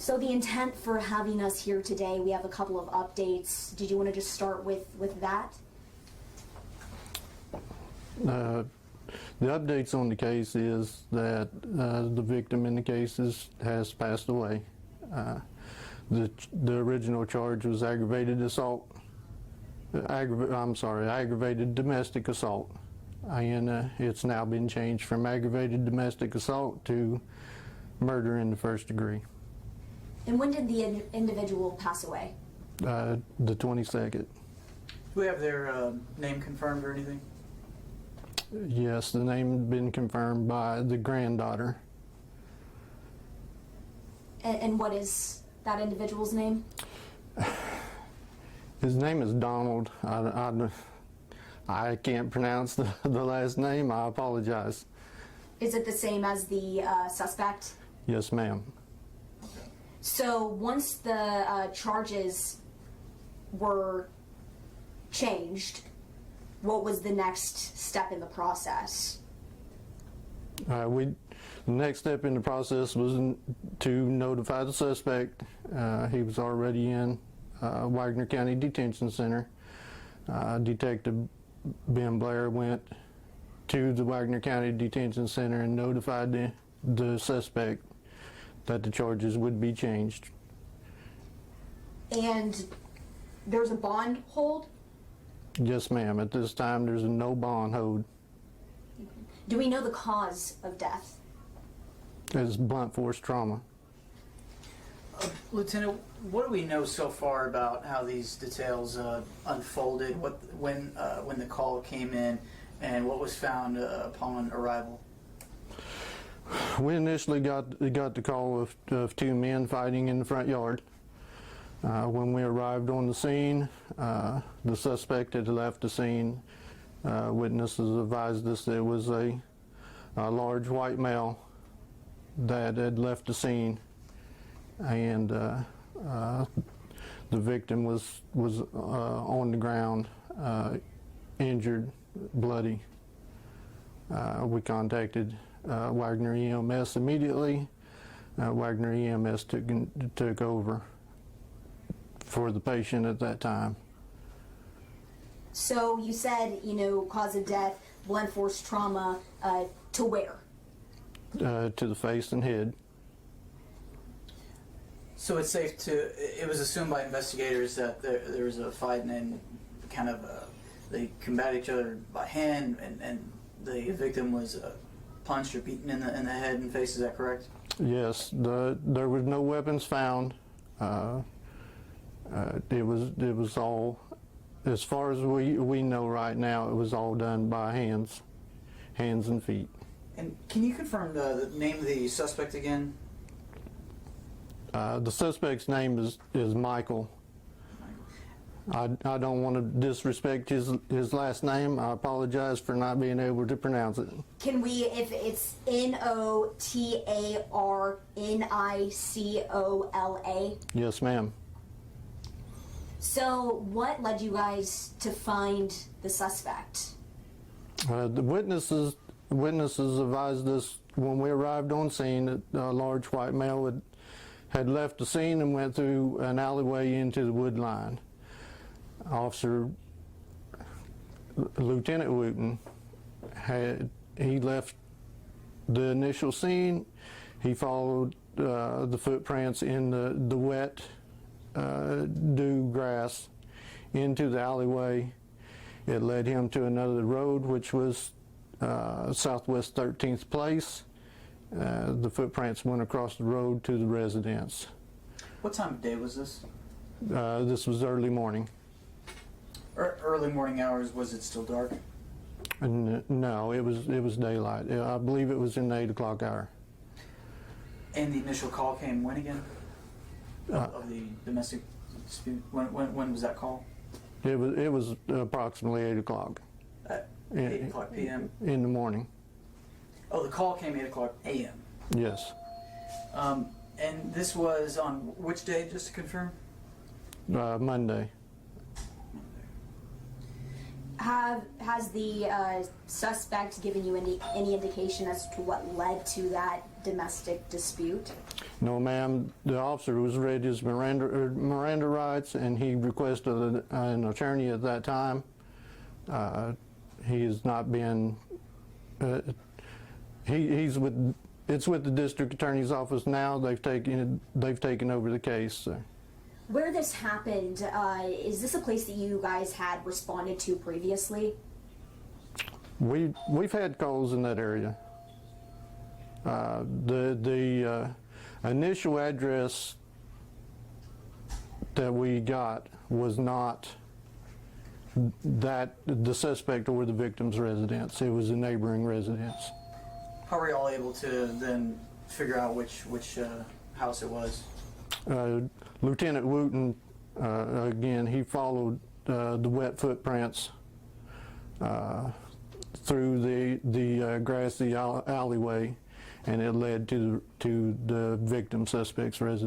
So the intent for having us here today, we have a couple of updates. Did you want to just start with that? The updates on the case is that the victim in the case has passed away. The original charge was aggravated assault. Aggravated domestic assault, and it's now been changed from aggravated domestic assault to murder in the first degree. And when did the individual pass away? The 22nd. Do we have their name confirmed or anything? Yes, the name has been confirmed by the granddaughter. And what is that individual's name? His name is Donald. I can't pronounce the last name. I apologize. Is it the same as the suspect? Yes, ma'am. So once the charges were changed, what was the next step in the process? The next step in the process was to notify the suspect. He was already in Wagoner County Detention Center. Detective Ben Blair went to the Wagoner County Detention Center and notified the suspect that the charges would be changed. And there's a bond hold? Yes, ma'am. At this time, there's no bond hold. Do we know the cause of death? It's blunt force trauma. Lieutenant, what do we know so far about how these details unfolded? When the call came in, and what was found upon arrival? We initially got the call of two men fighting in the front yard. When we arrived on the scene, the suspect had left the scene. Witnesses advised us there was a large white male that had left the scene, and the victim was on the ground, injured, bloody. We contacted Wagoner EMS immediately. Wagoner EMS took over for the patient at that time. So you said, cause of death, blunt force trauma, to where? To the face and head. So it's safe it was assumed by investigators that there was a fight and kind of they combat each other by hand, and the victim was punched or beaten in the head and face. Is that correct? Yes. There was no weapons found. It was all, as far as we know right now, it was all done by hands and feet. And can you confirm the name of the suspect again? The suspect's name is Michael. I don't want to disrespect his last name. I apologize for not being able to pronounce it. Can we, if it's Notarnicola? Yes, ma'am. So what led you guys to find the suspect? The witnesses advised us when we arrived on scene that a large white male had left the scene and went through an alleyway into the wood line. Lieutenant Wooten he left the initial scene. He followed the footprints in the wet dew grass into the alleyway. It led him to another road, which was Southwest 13th Place. The footprints went across the road to the residence. What time of day was this? This was early morning. Early morning hours. Was it still dark? No, it was daylight. I believe it was in the 8 o'clock hour. And the initial call came when again? Of the domestic dispute. When was that call? It was approximately 8 o'clock. At 8 o'clock p.m. In the morning. Oh, the call came 8 o'clock a.m. Yes. And this was on which day, just to confirm? Monday. Has the suspect given you any indication as to what led to that domestic dispute? No, ma'am. The officer was read his Miranda rights, and he requested an attorney at that time. He has not been. He's with. It's with the district attorney's office now. They've taken over the case. So. Where this happened, is this a place that you guys had responded to previously? We've had calls in that area. The initial address that we got was not that the suspect or the victim's residence. It was a neighboring residence. How were you all able to then figure out which house it was? Lieutenant Wooten, again, he followed the wet footprints through the grassy alleyway, and it led to the victim suspect's residence.